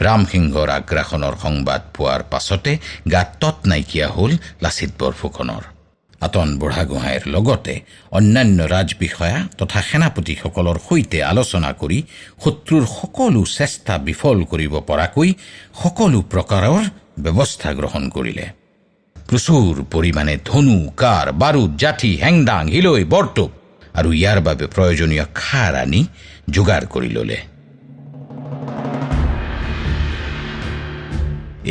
ৰামসিংহৰ আগ্ৰাসনৰ সংবাদ পোৱাৰ পাছতে গাত তৎ নাইকিয়া হ'ল লাচিত বৰফুকনৰ। আতন বুঢ়াগোহাঁইৰ লগতে অন্যান্য ৰাজবিষয়া তথা সেনাপতিসকলৰ সৈতে আলোচনা কৰি শত্ৰুৰ সকলো চেষ্টা বিফল কৰিব পৰাকৈ সকলো প্ৰকাৰৰ ব্যৱস্থা গ্ৰহণ কৰিলে। প্ৰচুৰ পৰিমাণে ধনু, কাৰ, বাৰুদ, জাঠি, হেংদাং, হিলৈ, বৰটোপ আৰু ইয়াৰ বাবে প্ৰয়োজনীয় খাৰ আনি যোগাৰ কৰি ল'লে।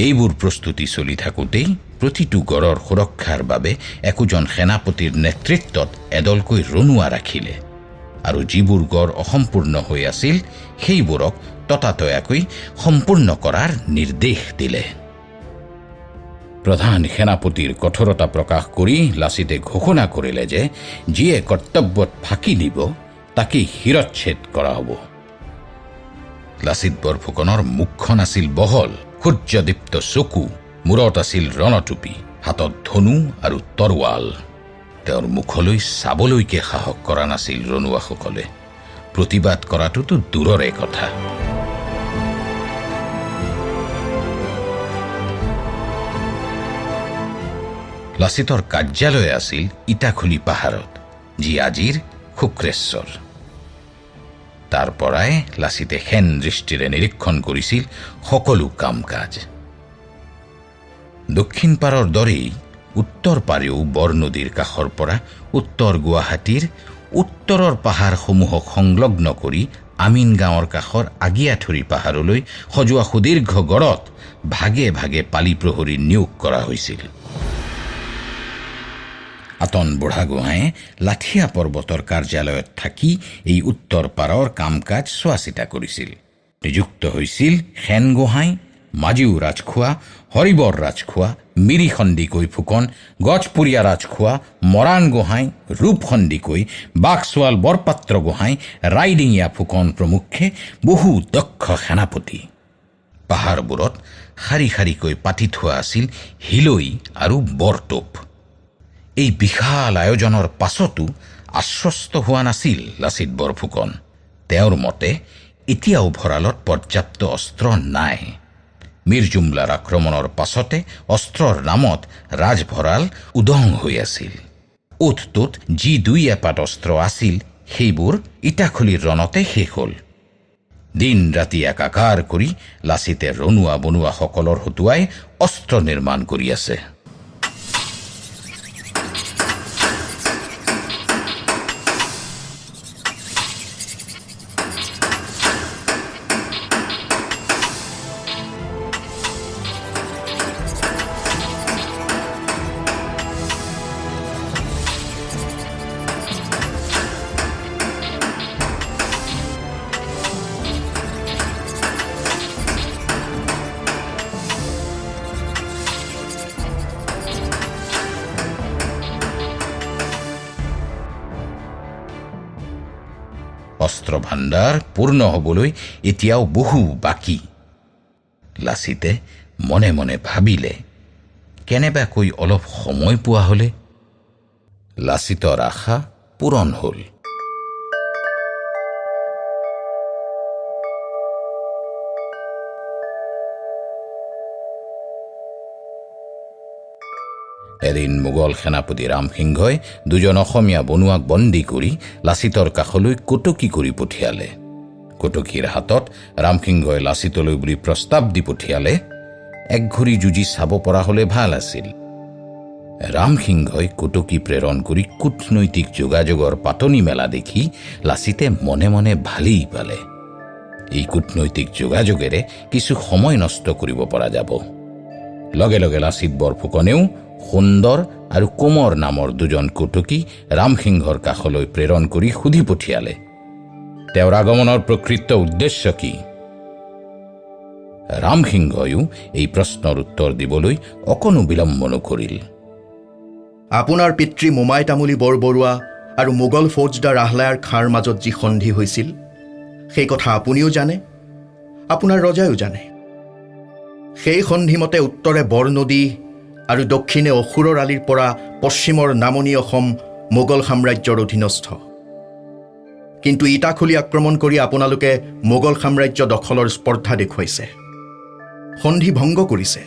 এইবোৰ প্ৰস্তুতি চলি থাকোঁতেই প্ৰতিটো গড়ৰ সুৰক্ষাৰ বাবে একোজন সেনাপতিৰ নেতৃত্বত এদলকৈ ৰণুৱা ৰাখিলে আৰু যিবোৰ গড় অসম্পূৰ্ণ হৈ আছিল সেইবোৰক ততাতয়াকৈ সম্পূৰ্ণ কৰাৰ নিৰ্দেশ দিলে। প্ৰধান সেনাপতিৰ কঠোৰতা প্ৰকাশ কৰি লাচিতে ঘোষণা কৰিলে যে যিয়ে কৰ্তব্যত ফাঁকি দিব তাকেই শিৰচ্ছেদ কৰা হ'ব। লাচিত বৰফুকনৰ মুখখন আছিল বহল, সূৰ্যদীপ্ত চকু, মূৰত আছিল ৰণটুপি, হাতত ধনু আৰু তৰোৱাল। তেওঁৰ মুখলৈ চাবলৈকে সাহস কৰা নাছিল ৰণুৱাসকলে। প্ৰতিবাদ কৰাটোতো দূৰৰে কথা। লাচিতৰ কাৰ্যালয় আছিল ইটাখুলি পাহাৰত, যি আজিৰ শুক্ৰেশ্বৰ। তাৰ পৰাই লাচিতে হেন দৃষ্টিৰে নিৰীক্ষণ কৰিছিল সকলো কাম কাজ। দক্ষিণ পাৰৰ দৰেই উত্তৰ পাৰেও বৰনদীৰ কাষৰ পৰা উত্তৰ গুৱাহাটীৰ উত্তৰৰ পাহাৰসমূহক সংলগ্ন কৰি আমিন গাঁৱৰ কাষৰ আগিয়াঠৰি পাহাৰলৈ সজোৱা সুদীৰ্ঘ গড়ত ভাগে ভাগে পালি প্ৰহৰী নিয়োগ কৰা হৈছিল। আতন বুঢ়াগোহাঁয়ে লাঠিয়া পৰ্বতৰ কাৰ্যালয়ত থাকি এই উত্তৰ পাৰৰ কাম কাজ চোৱা চিতা কৰিছিল। নিযুক্ত হৈছিল সেন গোহাঁই, মাজিও ৰাজখোৱা, হৰিবৰ ৰাজখোৱা, মিৰি সন্দিকৈ ফুকন, গছপুৰীয়া ৰাজখোৱা, মৰাণ গোহাঁই, ৰূপ সন্দিকৈ, বাঘচোৱাল বৰপাত্ৰ গোহাঁই, ৰাইডিঙীয়া ফুকন প্ৰমুখ্যে বহু দক্ষ সেনাপতি। পাহাৰবোৰত শাৰী শাৰীকৈ পাতি থোৱা আছিল হিলৈ আৰু বৰটোপ। এই বিশাল আয়োজনৰ পাছতো আশ্বস্ত হোৱা নাছিল লাচিত বৰফুকন। তেওঁৰ মতে এতিয়াও ভঁৰালত পৰ্যাপ্ত অস্ত্ৰ নাই। মীৰ জুমলাৰ আক্ৰমণৰ পাছতে অস্ত্ৰৰ নামত ৰাজভঁৰাল উদং হৈ আছিল। অ'ত ত'ত যি দুই এপাত অস্ত্ৰ আছিল সেইবোৰ ইটাখুলিৰ ৰণতে শেষ হ'ল। দিন ৰাতি একাকাৰ কৰি লাচিতে ৰণুৱা বনুৱাসকলৰ হতুৱাই অস্ত্ৰ নিৰ্মাণ কৰি আছে। অস্ত্ৰ ভাণ্ডাৰ পূৰ্ণ হ'বলৈ এতিয়াও বহু বাকী। লাচিতে মনে মনে ভাবিলে, কেনেবাকৈ অলপ সময় পোৱা হ'লে। লাচিতৰ আশা পূৰণ হ'ল। এদিন মোগল সেনাপতি ৰামসিংহই দুজন অসমীয়া বনুৱাক বন্দী কৰি লাচিতৰ কাষলৈ কটকী কৰি পঠিয়ালে। কটকীৰ হাতত ৰামসিংহই লাচিতলৈ বুলি প্ৰস্তাৱ দি পঠিয়ালে, একঘূৰি যুঁজি চাব পৰা হ'লে ভাল আছিল। ৰামসিংহই কটকী প্ৰেৰণ কৰি কূটনৈতিক যোগাযোগৰ পাতনি মেলা দেখি লাচিতে মনে মনে ভালেই পালে। এই কূটনৈতিক যোগাযোগেৰে কিছু সময় নষ্ট কৰিব পৰা যাব। লগে লগে লাচিত বৰফুকনেও সুন্দৰ আৰু কোমৰ নামৰ দুজন কটকী ৰামসিংহৰ কাষলৈ প্ৰেৰণ কৰি সুধি পঠিয়ালে, তেওঁৰ আগমনৰ প্ৰকৃত উদ্দেশ্য কি? ৰামসিংহয়ো এই প্ৰশ্নৰ উত্তৰ দিবলৈ অকণো বিলম্ব নকৰিল। আপোনাৰ পিতৃ মোমাই তামুলী বৰবৰুৱা আৰু মোগল ফৌজদাৰ আহলায়াৰ খাঁৰ মাজত যি সন্ধি হৈছিল সেই কথা আপুনিও জানে, আপোনাৰ ৰজায়ো জানে। সেই সন্ধিমতে উত্তৰে বৰনদী আৰু দক্ষিণে অসুৰৰ আলিৰ পৰা পশ্চিমৰ নামনি অসম মোগল সাম্ৰাজ্যৰ অধীনস্থ। কিন্তু ইটাখুলি আক্ৰমণ কৰি আপোনালোকে মোগল সাম্ৰাজ্য দখলৰ স্পৰ্ধা দেখুৱাইছে। সন্ধি ভংগ কৰিছে।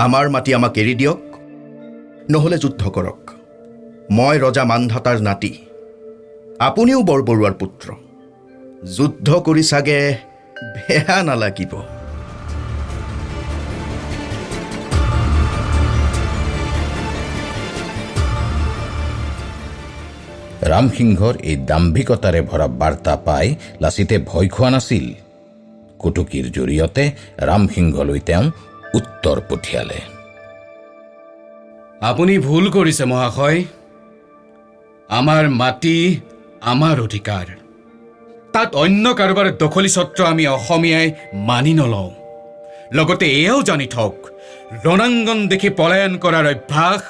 আমাৰ মাটি আমাক এৰি দিয়ক, নহ'লে যুদ্ধ কৰক। মই ৰজা মান্ধাতাৰ নাতি, আপুনিও বৰবৰুৱাৰ পুত্ৰ। যুদ্ধ কৰি চাগে বেয়া নালাগিব। ৰামসিংহৰ এই দাম্ভিকতাৰে ভৰা বাৰ্তা পাই লাচিতে ভয় খোৱা নাছিল। কুটুকীৰ জৰিয়তে ৰামসিংহলৈ তেওঁ উত্তৰ পঠিয়ালে। আপুনি ভুল কৰিছে মহাশয়। আমাৰ মাটি আমাৰ অধিকাৰ, তাত অন্য কাৰোবাৰ দখলী স্বত্ব আমি অসমীয়াই মানি নলওঁ। লগতে এয়াও জানি থওক, ৰণাংগন দেখি পলায়ন কৰাৰ অভ্যাস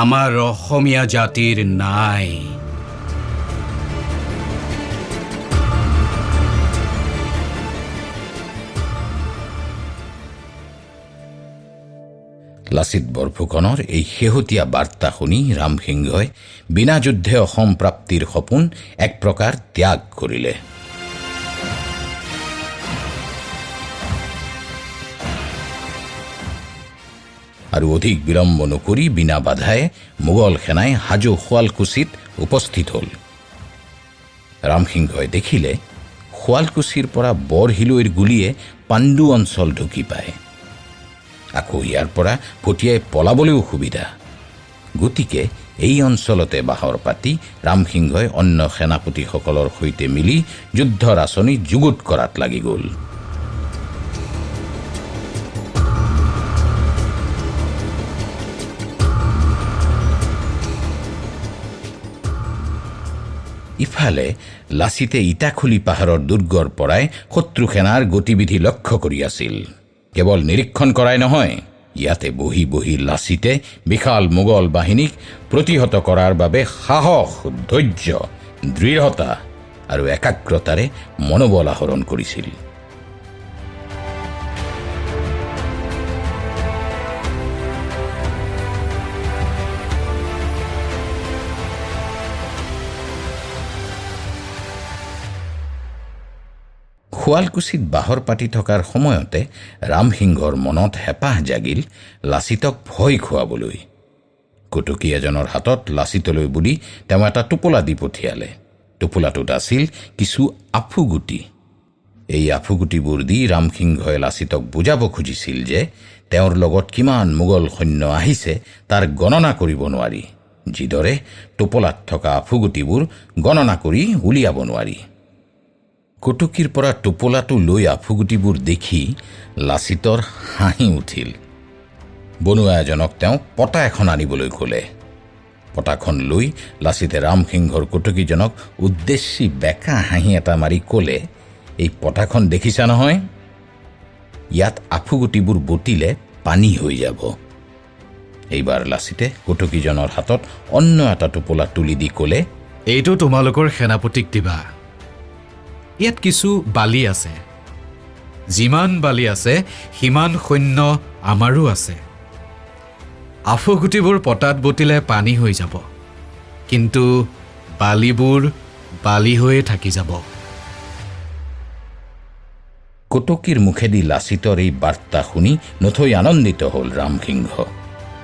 আমাৰ অসমীয়া জাতিৰ নাই। লাচিত বৰফুকনৰ এই শেহতীয়া বাৰ্তা শুনি ৰামসিংহই বিনা যুদ্ধে অসম প্ৰাপ্তিৰ সপোন এক প্ৰকাৰ ত্যাগ কৰিলে। আৰু অধিক বিলম্ব নকৰি বিনা বাধাই মোগল সেনাই হাজো শুৱালকুছিত উপস্থিত হ'ল। ৰামসিংহই দেখিলে শুৱালকুছিৰ পৰা বৰহিলৈৰ গুলীয়ে পাণ্ডু অঞ্চল ঢুকি পায়। আকৌ ইয়াৰ পৰা পঠিয়াই পলাবলৈও সুবিধা। গতিকে এই অঞ্চলতে বাহৰ পাতি ৰামসিংহই অন্য সেনাপতিসকলৰ সৈতে মিলি যুদ্ধৰ আঁচনি যুগুত কৰাত লাগি গ'ল। ইফালে লাচিতে ইটাখুলি পাহাৰৰ দুৰ্গৰ পৰাই শত্ৰু সেনাৰ গতিবিধি লক্ষ্য কৰি আছিল। কেৱল নিৰীক্ষণ কৰাই নহয়, ইয়াতে বহি বহি লাচিতে বিশাল মোগল বাহিনীক প্ৰতিহত কৰাৰ বাবে সাহস, ধৈৰ্য, দৃঢ়তা আৰু একাগ্ৰতাৰে মনোবল আহৰণ কৰিছিল। শুৱালকুছিত বাহৰ পাতি থকাৰ সময়তে ৰামসিংহৰ মনত হেঁপাহ জাগিল লাচিতক ভয় খুৱাবলৈ। কুটুকী এজনৰ হাতত লাচিতলৈ বুলি তেওঁ এটা টোপোলা দি পঠিয়ালে। টোপোলাটোত আছিল কিছু আফুগুটি। এই আফুগুটিবোৰ দি ৰামসিংহই লাচিতক বুজাব খুজিছিল যে তেওঁৰ লগত কিমান মোগল সৈন্য আহিছে তাৰ গণনা কৰিব নোৱাৰি, যিদৰে টোপোলাত থকা আফুগুটিবোৰ গণনা কৰি উলিয়াব নোৱাৰি। কুটুকীৰ পৰা টোপোলাটো লৈ আফুগুটিবোৰ দেখি লাচিতৰ হাঁহি উঠিল। বনুৱা এজনক তেওঁ পতা এখন আনিবলৈ ক'লে। পতাখন লৈ লাচিতে ৰামসিংহৰ কুটুকীজনক উদ্দেশ্যি বেকা হাঁহি এটা মাৰি ক'লে, এই পতাখন দেখিছা নহয়? ইয়াত আফুগুটিবোৰ বটিলে পানী হৈ যাব। এইবাৰ লাচিতে কুটুকীজনৰ হাতত অন্য এটা টোপোলা তুলি দি ক'লে, এইটো তোমালোকৰ সেনাপতিক দিবা। ইয়াত কিছু বালি আছে, যিমান বালি আছে সিমান সৈন্য আমাৰো আছে। আফুগুটিবোৰ পতাত বটিলে পানী হৈ যাব, কিন্তু বালিবোৰ বালি হৈয়ে থাকি যাব। কুটুকীৰ মুখেদি লাচিতৰ এই বাৰ্তা শুনি নথৈ আনন্দিত হ'ল ৰামসিংহ।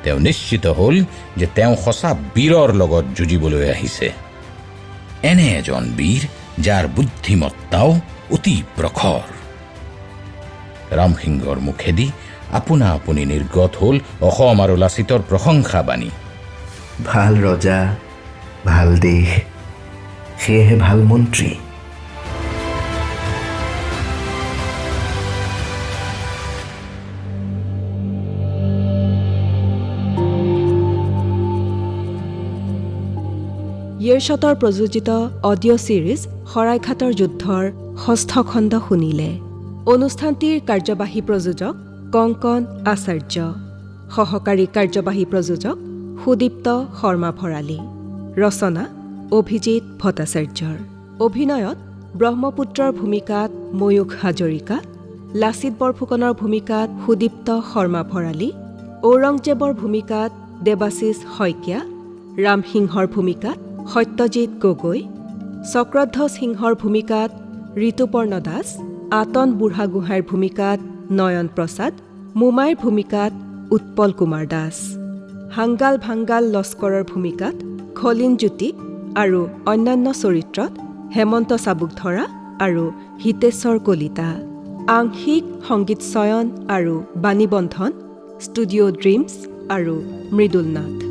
তেওঁ নিশ্চিত হ'ল যে তেওঁ সঁচা বীৰৰ লগত যুঁজিবলৈ আহিছে। এনে এজন বীৰ যাৰ বুদ্ধিমত্তাও অতি প্ৰখৰ। ৰামসিংহৰ মুখেদি আপোনা আপুনি নিৰ্গত হ'ল অসম আৰু লাচিতৰ প্ৰশংসা বাণী। ভাল ৰজা, ভাল দেশ, সেয়েহে ভাল মন্ত্ৰী। ইয়েৰশ্বটৰ প্ৰযোজিত অডিঅ' ছিৰিজ শৰাইঘাটৰ যুদ্ধৰ ৬ষ্ঠ খণ্ড শুনিলে। অনুষ্ঠানটিৰ কাৰ্যবাহী প্ৰযোজক কংকন আচাৰ্য, সহকাৰী কাৰ্যবাহী প্ৰযোজক সুদীপ্ত শৰ্মা ভৰালী, ৰচনা অভিজিত ভট্টাচাৰ্যৰ, অভিনয়ত ব্ৰহ্মপুত্ৰৰ ভূমিকাত ময়ূখ হাজৰিকা, লাচিত বৰফুকনৰ ভূমিকাত সুদীপ্ত শৰ্মা ভৰালী, ঔৰংজেবৰ ভূমিকাত দেৱাশীষ শইকীয়া, ৰামসিংহৰ ভূমিকাত সত্যজিৎ গগৈ, চক্ৰধ্বজ সিংহৰ ভূমিকাত ঋতুপৰ্ণ দাস, আতন বুঢ়াগোহাঁইৰ ভূমিকাত নয়ন প্ৰসাদ, মোমাইৰ ভূমিকাত উৎপল কুমাৰ দাস, হাংগাল ভাংগাল লস্কৰৰ ভূমিকাত খলিন জ্যোতি আৰু অন্যান্য চৰিত্ৰত হেমন্ত চাবুকধৰা আৰু হিতেশ্বৰ কলিতা। আংশিক সংগীত চয়ন আৰু বাণীবন্ধন ষ্টুডিঅ' ড্ৰিমছ আৰু মৃদুল নাথ।